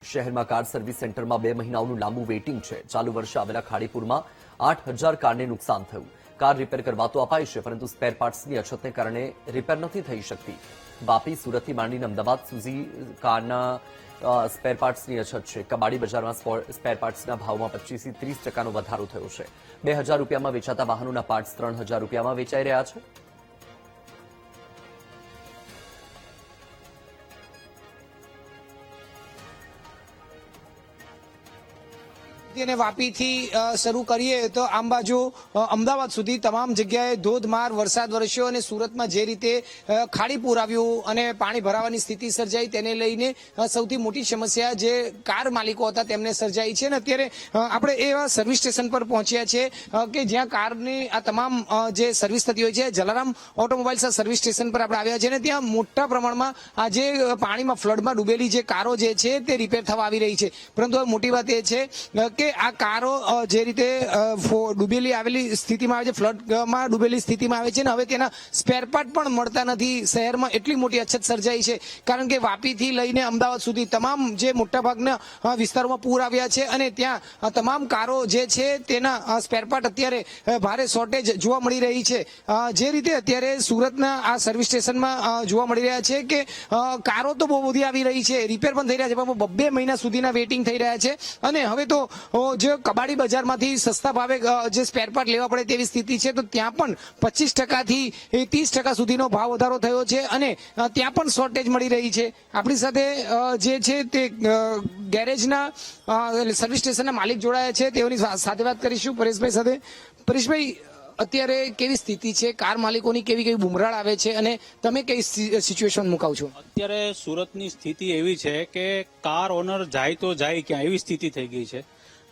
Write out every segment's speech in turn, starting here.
શહેરમાં car service સેન્ટરમાં 2 મહિનાઓનું લાંબુ વેઇટિંગ છે। ચાલુ વર્ષે આવેલા ખાડીપુરમાં 8000 કારને નુકસાન થયું। કાર રિપેર કરવા તો અપાય છે, પરંતુ સ્પેર પાર્ટ્સની અછતને કારણે રિપેર નથી થઈ શકતી। વાપી, સુરતથી માંડીને અમદાવાદ સુધી કારના સ્પેર પાર્ટ્સની અછત છે। કબાડી બજારમાં સ્પેર પાર્ટ્સના ભાવમાં 25 થી 30% વધારો થયો છે। 2000 રૂપિયામાં વેચાતા વાહનોના પાર્ટ્સ 3000 રૂપિયામાં વેચાઈ રહ્યા છે। વાપીથી શરૂ કરીએ તો આમ બાજુ અમદાવાદ સુધી તમામ જગ્યાએ ધોધમાર વરસાદ વરસ્યો અને સુરતમાં જે રીતે ખાડીપુર આવ્યું અને પાણી ભરાવાની સ્થિતિ સર્જાઈ તેને લઈને સૌથી મોટી સમસ્યા જે કાર માલિકો હતા તેમને સર્જાઈ છે। અને અત્યારે આપણે એવા સર્વિસ સ્ટેશન પર પહોંચ્યા છે કે જ્યાં કારની આ તમામ જે સર્વિસ થતી હોય છે। જલારામ ઓટોમોબાઈલ્સ સર્વિસ સ્ટેશન પર આપણે આવ્યા છે અને ત્યાં મોટા પ્રમાણમાં આ જે પાણીમાં ફ્લડમાં ડૂબેલી જે કારો જે છે તે રિપેર થવા આવી રહી છે। પરંતુ હવે મોટી વાત એ છે કે આ કારો જે રીતે ડૂબેલી આવેલી સ્થિતિમાં આવે છે, ફ્લડમાં ડૂબેલી સ્થિતિમાં આવે છે ને હવે તેના સ્પેર પાર્ટ પણ મળતા નથી। શહેરમાં એટલી મોટી અછત સર્જાઈ છે કારણ કે વાપીથી લઈને અમદાવાદ સુધી તમામ જે મોટાભાગના વિસ્તારોમાં પૂર આવ્યા છે અને ત્યાં તમામ કારો જે છે તેના સ્પેર પાર્ટ અત્યારે ભારે શોર્ટેજ જોવા મળી રહી છે। જે રીતે અત્યારે સુરતના આ સર્વિસ સ્ટેશનમાં જોવા મળી રહ્યા છે કે કારો તો બહુ બધી આવી રહી છે, રિપેર પણ થઈ રહ્યા છે, પણ 2 મહિના સુધીના વેઇટિંગ થઈ રહ્યા છે। અને હવે તો જે કબાડી બજારમાંથી સસ્તા ભાવે જે સ્પેર પાર્ટ લેવા પડે તેવી સ્થિતિ છે, તો ત્યાં પણ 25% થી 30% સુધીનો ભાવ વધારો થયો છે અને ત્યાં પણ શોર્ટેજ મળી રહી છે। આપણી સાથે જે છે તે ગેરેજના સર્વિસ સ્ટેશનના માલિક જોડાયા છે, તેઓની સાથે વાત કરીશું પરેશભાઈ સાથે। પરેશભાઈ, અત્યારે કેવી સ્થિતિ છે, કાર માલિકોની કેવી બુમરાળ આવે છે અને તમે કઈ સિચ્યુએશન મુકાવ છો? અત્યારે સુરતની સ્થિતિ એવી છે કે કાર ઓનર જાય તો જાય ક્યાં એવી સ્થિતિ થઈ ગઈ છે।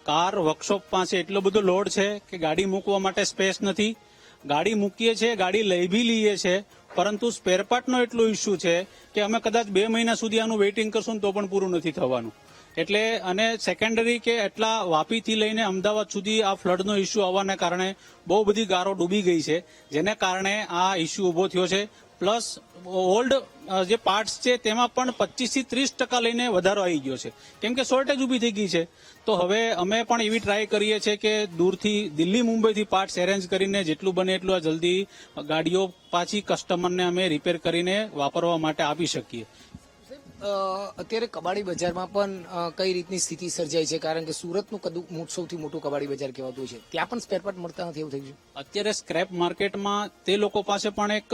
કાર વર્કશોપ પાસે એટલો બધો લોડ છે કે ગાડી મૂકવા માટે સ્પેસ નથી। ગાડી મૂકીએ છીએ, ગાડી લઈ બી લઈએ છે, પરંતુ સ્પેર પાર્ટનો એટલો ઇસ્યુ છે કે અમે કદાચ 2 મહિના સુધી આનું વેઇટિંગ કરશું તો પણ પૂરું નથી થવાનું। એટલે અને સેકન્ડરી કે એટલા વાપીથી લઈને અમદાવાદ સુધી આ ફ્લડનો ઇસ્યુ આવવાને કારણે બહુ બધી કારો ડૂબી ગઈ છે, જેને કારણે આ ઇસ્યુ ઉભો થયો છે। પ્લસ ઓલ્ડ જે પાર્ટ્સ છે તેમાં પણ 25 થી 30% લઈને વધારો આવી ગયો છે, કેમ કે શોર્ટેજ ઉભી થઈ ગઈ છે। તો હવે અમે પણ એવી ટ્રાય કરીએ છીએ કે દૂરથી દિલ્હી, મુંબઈથી પાર્ટ્સ એરેન્જ કરીને જેટલું બને એટલું જલ્દી ગાડીઓ પાછી કસ્ટમરને અમે રિપેર કરીને વાપરવા માટે આપી શકીએ। અત્યારે કબાડી બજારમાં પણ કઈ રીતની સ્થિતિ સર્જાઈ છે? કારણ કે સુરતનું સૌથી મોટું કબાડી બજાર કહેવાતું છે, ત્યાં પણ સ્પેર પાર્ટ મળતા નથી એવું થઈ ગયું। અત્યારે સ્ક્રેપ માર્કેટમાં તે લોકો પાસે પણ એક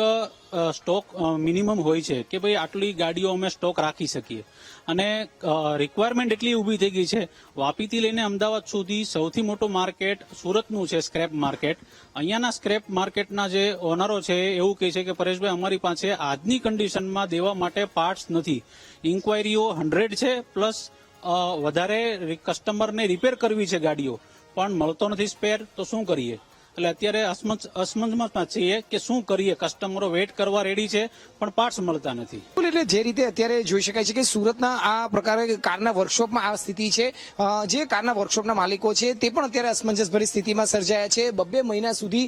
સ્ટોક મિનિમમ હોય છે કે ભાઈ આટલી ગાડીઓ અમે સ્ટોક રાખી શકીએ, અને રિક્વાયરમેન્ટ એટલી ઊભી થઈ ગઈ છે। વાપીથી લઈને અમદાવાદ સુધી સૌથી મોટું માર્કેટ સુરતનું છે સ્ક્રેપ માર્કેટ। અહીંયાના સ્ક્રેપ માર્કેટના જે ઓનરો છે એવું કહે છે કે પરેશભાઈ, અમારી પાસે આજની કન્ડિશનમાં દેવા માટે પાર્ટ્સ નથી। ઇન્ક્વાયરીઓ 100 છે, પ્લસ વધારે કસ્ટમરને રિપેર કરવી છે ગાડીઓ, પણ મળતો નથી સ્પેર, તો શું કરીએ? એટલે અત્યારે અસમંજસમાં છીએ કે શું કરીએ। કસ્ટમરો વેઇટ કરવા રેડી છે પણ પાર્ટ્સ મળતા નથી। એટલે જે રીતે અત્યારે જોઈ શકાય છે કે સુરતના આ પ્રકારે કારના વર્કશોપમાં આ સ્થિતિ છે। જે કારના વર્કશોપના માલિકો છે તે પણ અત્યારે અસમંજસભરી સ્થિતિમાં સર્જાયા છે। 2 મહિના સુધી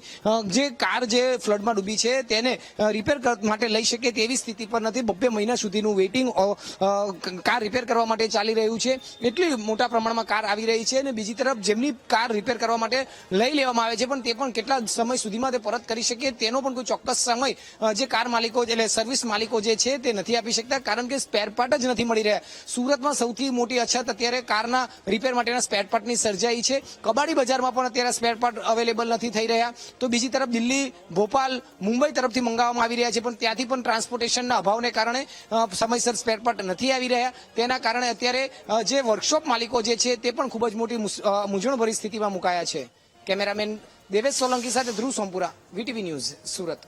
જે કાર જે ફ્લડમાં ડૂબી છે તેને રિપેર માટે લઈ શકે તેવી સ્થિતિ પર નથી। 2 મહિના સુધીનું વેઇટિંગ કાર રિપેર કરવા માટે ચાલી રહ્યું છે। એટલી મોટા પ્રમાણમાં કાર આવી રહી છે અને બીજી તરફ જેમની કાર રિપેર કરવા માટે લઈ લેવામાં આવે છે પણ તે પણ કેટલા સમય સુધીમાં તે પરત કરી શકે તેનો પણ કોઈ ચોક્કસ સમય જે કાર માલિકો એટલે સર્વિસ માલિકો જે છે તે નથી આપી શકતા, કારણ કે સ્પેર પાર્ટ જ નથી મળી રહ્યા। સુરતમાં સૌથી મોટી અછત અત્યારે કારના રિપેર માટેના સ્પેર પાર્ટની સર્જાઈ છે। કબાડી બજારમાં પણ અત્યારે સ્પેર પાર્ટ અવેલેબલ નથી થઈ રહ્યા। તો બીજી તરફ દિલ્હી, ભોપાલ, મુંબઈ તરફથી મંગાવવામાં આવી રહ્યા છે, પણ ત્યાંથી પણ ટ્રાન્સપોર્ટેશનના અભાવને કારણે સમયસર સ્પેર પાર્ટ નથી આવી રહ્યા। તેના કારણે અત્યારે જે વર્કશોપ માલિકો જે છે તે પણ ખૂબ જ મોટી મૂંઝવણભરી સ્થિતિમાં મુકાયા છે। કેમેરામેન દેવેશ સોલંકી સાથે ધ્રુવ સોમપુરા, વીટીવી ન્યૂઝ, સુરત।